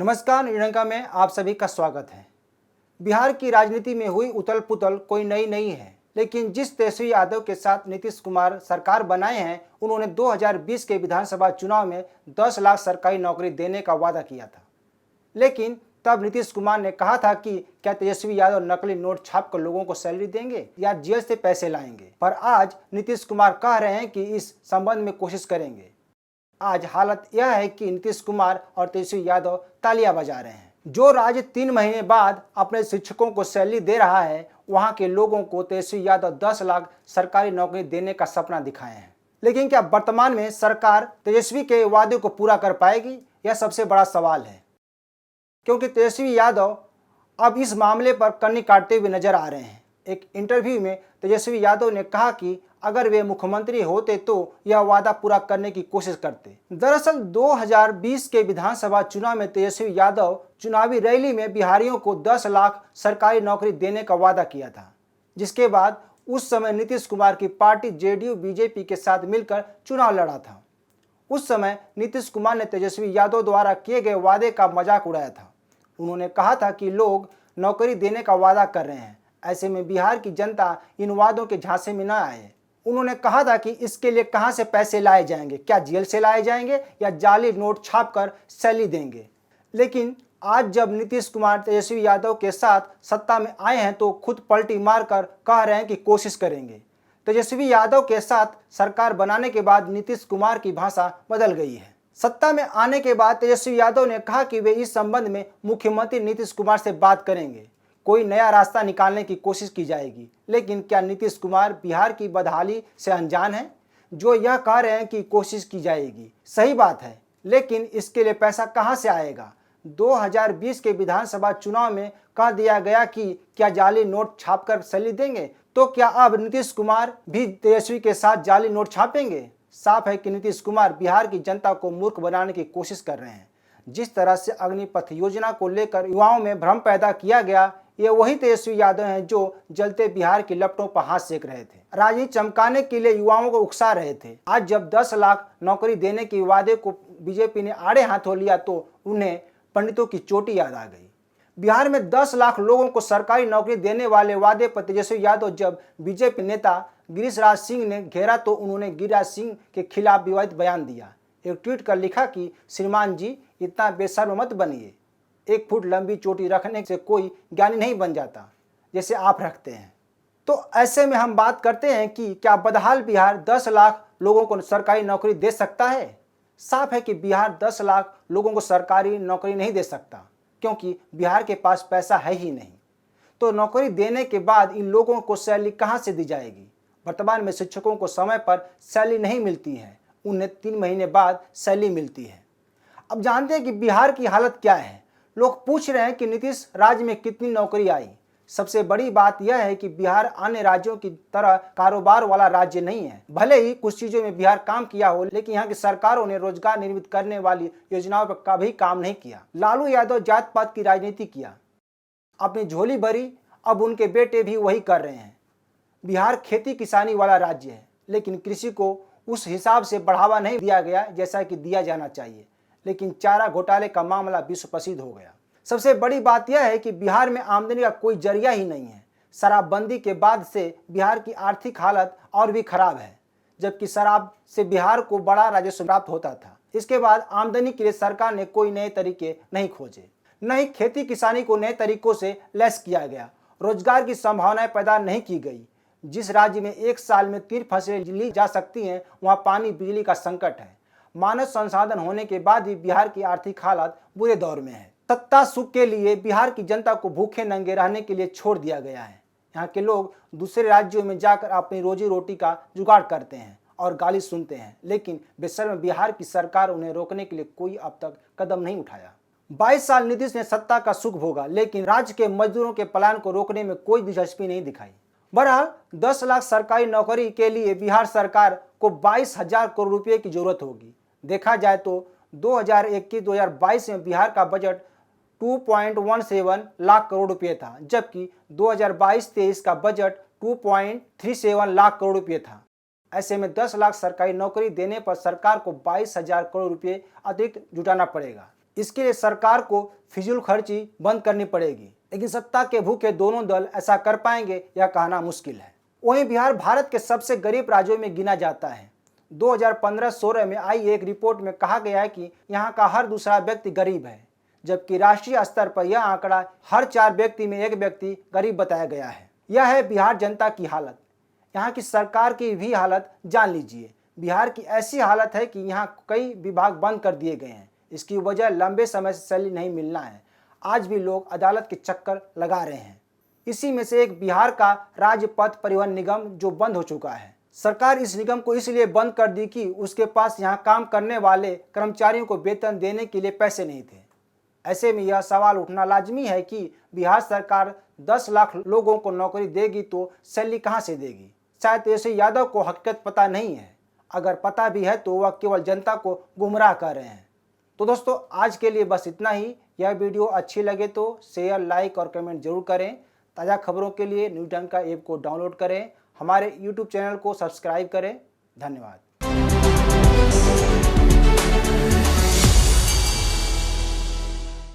नमस्कार, श्रीलंका में आप सभी का स्वागत है। बिहार की राजनीति में हुई उथल पुथल कोई नई नहीं है, लेकिन जिस तेजस्वी यादव के साथ नीतीश कुमार सरकार बनाए हैं, उन्होंने 2020 के विधानसभा चुनाव में 10 लाख सरकारी नौकरी देने का वादा किया था। लेकिन तब नीतीश कुमार ने कहा था कि क्या तेजस्वी यादव नकली नोट छापकर लोगों को सैलरी देंगे या जेल से पैसे लाएंगे। पर आज नीतीश कुमार कह रहे हैं कि इस संबंध में कोशिश करेंगे। आज हालत यह है कि नीतीश कुमार और तेजस्वी यादव तालियां बजा रहे हैं। जो राज्य 3 महीने बाद अपने शिक्षकों को सैलरी दे रहा है, वहां के लोगों को तेजस्वी यादव 10 लाख सरकारी नौकरी देने का सपना दिखाए हैं। लेकिन क्या वर्तमान में सरकार तेजस्वी के वादे को पूरा कर पाएगी, यह सबसे बड़ा सवाल है। क्योंकि तेजस्वी यादव अब इस मामले पर कन्नी काटते हुए नजर आ रहे हैं। एक इंटरव्यू में तेजस्वी यादव ने कहा कि अगर वे मुख्यमंत्री होते तो यह वादा पूरा करने की कोशिश करते। दरअसल 2020 के विधानसभा चुनाव में तेजस्वी यादव चुनावी रैली में बिहारियों को 10 लाख सरकारी नौकरी देने का वादा किया था, जिसके बाद उस समय नीतीश कुमार की पार्टी जेडीयू बीजेपी के साथ मिलकर चुनाव लड़ा था। उस समय नीतीश कुमार ने तेजस्वी यादव द्वारा किए गए वादे का मजाक उड़ाया था। उन्होंने कहा था कि लोग नौकरी देने का वादा कर रहे हैं, ऐसे में बिहार की जनता इन वादों के झांसे में न आए। उन्होंने कहा था कि इसके लिए कहां से पैसे लाए जाएंगे, क्या जेल से लाए जाएंगे या जाली नोट छापकर सैलरी देंगे। लेकिन आज जब नीतीश कुमार तेजस्वी यादव के साथ सत्ता में आए हैं तो खुद पलटी मारकर कह रहे हैं कि कोशिश करेंगे। तेजस्वी यादव के साथ सरकार बनाने के बाद नीतीश कुमार की भाषा बदल गई है। सत्ता में आने के बाद तेजस्वी यादव ने कहा कि वे इस संबंध में मुख्यमंत्री नीतीश कुमार से बात करेंगे, कोई नया रास्ता निकालने की कोशिश की जाएगी। लेकिन क्या नीतीश कुमार बिहार की बदहाली से अनजान हैं? जो यह कह रहे हैं कि कोशिश की जाएगी, सही बात है, लेकिन इसके लिए पैसा कहां से आएगा? 2020 के विधानसभा चुनाव में कह दिया गया कि क्या जाली नोट छापकर सैलरी देंगे, तो क्या अब नीतीश कुमार भी तेजस्वी के साथ जाली नोट छापेंगे? साफ है कि नीतीश कुमार बिहार की जनता को मूर्ख बनाने की कोशिश कर रहे हैं। जिस तरह से अग्निपथ योजना को लेकर युवाओं में भ्रम पैदा किया गया, ये वही तेजस्वी यादव हैं जो जलते बिहार की लपटों पर हाथ सेक रहे थे, राजनीति चमकाने के लिए युवाओं को उकसा रहे थे। आज जब 10 लाख नौकरी देने के वादे को बीजेपी ने आड़े हाथों लिया तो उन्हें पंडितों की चोटी याद आ गई। बिहार में 10 लाख लोगों को सरकारी नौकरी देने वाले वादे पर तेजस्वी यादव जब बीजेपी नेता गिरिराज सिंह ने घेरा तो उन्होंने गिरिराज सिंह के खिलाफ विवादित बयान दिया। एक ट्वीट कर लिखा कि श्रीमान जी, इतना बेशर्म मत बनिए, 1 फुट लंबी चोटी रखने से कोई ज्ञानी नहीं बन जाता जैसे आप रखते हैं। तो ऐसे में हम बात करते हैं कि क्या बदहाल बिहार 10 लाख लोगों को सरकारी नौकरी दे सकता है? साफ है कि बिहार 10 लाख लोगों को सरकारी नौकरी नहीं दे सकता, क्योंकि बिहार के पास पैसा है ही नहीं। तो नौकरी देने के बाद इन लोगों को सैलरी कहां से दी जाएगी? वर्तमान में शिक्षकों को समय पर सैलरी नहीं मिलती है, उन्हें 3 महीने बाद सैलरी मिलती है। अब जानते हैं कि बिहार की हालत क्या है। लोग पूछ रहे हैं कि नीतीश राज्य में कितनी नौकरी आई। सबसे बड़ी बात यह है कि बिहार अन्य राज्यों की तरह कारोबार वाला राज्य नहीं है। भले ही कुछ चीजों में बिहार काम किया हो, लेकिन यहाँ की सरकारों ने रोजगार निर्मित करने वाली योजनाओं पर कभी काम नहीं किया। लालू यादव जात पात की राजनीति किया, अपनी झोली भरी, अब उनके बेटे भी वही कर रहे हैं। बिहार खेती किसानी वाला राज्य है, लेकिन कृषि को उस हिसाब से बढ़ावा नहीं दिया गया जैसा कि दिया जाना चाहिए। लेकिन चारा घोटाले का मामला विश्व प्रसिद्ध हो गया। सबसे बड़ी बात यह है कि बिहार में आमदनी का कोई जरिया ही नहीं है। शराबबंदी के बाद से बिहार की आर्थिक हालत और भी खराब है, जबकि शराब से बिहार को बड़ा राजस्व प्राप्त होता था। इसके बाद आमदनी के लिए सरकार ने कोई नए तरीके नहीं खोजे, न ही खेती किसानी को नए तरीकों से लैस किया गया। रोजगार की संभावनाएं पैदा नहीं की गई। जिस राज्य में 1 साल में 3 फसलें ली जा सकती हैं, वहाँ पानी बिजली का संकट है। मानव संसाधन होने के बाद भी बिहार की आर्थिक हालत बुरे दौर में है। सत्ता सुख के लिए बिहार की जनता को भूखे नंगे रहने के लिए छोड़ दिया गया है। यहाँ के लोग दूसरे राज्यों में जाकर अपनी रोजी रोटी का जुगाड़ करते हैं और गाली सुनते हैं, लेकिन बेशर्म बिहार की सरकार उन्हें रोकने के लिए कोई अब तक कदम नहीं उठाया। 22 साल नीतीश ने सत्ता का सुख भोगा, लेकिन राज्य के मजदूरों के पलायन को रोकने में कोई दिलचस्पी नहीं दिखाई। बहरहाल 10 लाख सरकारी नौकरी के लिए बिहार सरकार को 22,000 करोड़ रुपए की जरूरत होगी। देखा जाए तो 2021-2022 में बिहार का बजट 2.17 लाख करोड़ रुपए था, जबकि 2022-23 का बजट 2.37 लाख करोड़ रुपए था। ऐसे में 10 लाख सरकारी नौकरी देने पर सरकार को 22,000 करोड़ रुपए अतिरिक्त जुटाना पड़ेगा। इसके लिए सरकार को फिजूल खर्ची बंद करनी पड़ेगी, लेकिन सत्ता के भूखे दोनों दल ऐसा कर पाएंगे यह कहना मुश्किल है। वहीं बिहार भारत के सबसे गरीब राज्यों में गिना जाता है। 2015-16 में आई एक रिपोर्ट में कहा गया है कि यहाँ का हर दूसरा व्यक्ति गरीब है, जबकि राष्ट्रीय स्तर पर यह आंकड़ा हर 4 व्यक्ति में एक व्यक्ति गरीब बताया गया है। यह है बिहार जनता की हालत। यहाँ की सरकार की भी हालत जान लीजिए। बिहार की ऐसी हालत है कि यहाँ कई विभाग बंद कर दिए गए हैं। इसकी वजह लंबे समय से सैलरी नहीं मिलना है। आज भी लोग अदालत के चक्कर लगा रहे हैं। इसी में से एक बिहार का राज्य पथ परिवहन निगम जो बंद हो चुका है। सरकार इस निगम को इसलिए बंद कर दी कि उसके पास यहाँ काम करने वाले कर्मचारियों को वेतन देने के लिए पैसे नहीं थे। ऐसे में यह सवाल उठना लाजमी है कि बिहार सरकार 10 लाख लोगों को नौकरी देगी तो सैलरी कहाँ से देगी। शायद तेजस्वी यादव को हकीकत पता नहीं है। अगर पता भी है तो वह केवल जनता को गुमराह कर रहे हैं। तो दोस्तों, आज के लिए बस इतना ही। यह वीडियो अच्छी लगे तो शेयर, लाइक और कमेंट जरूर करें। ताज़ा खबरों के लिए न्यूज़ डंका ऐप को डाउनलोड करें। हमारे YouTube चैनल को सब्सक्राइब करें। धन्यवाद।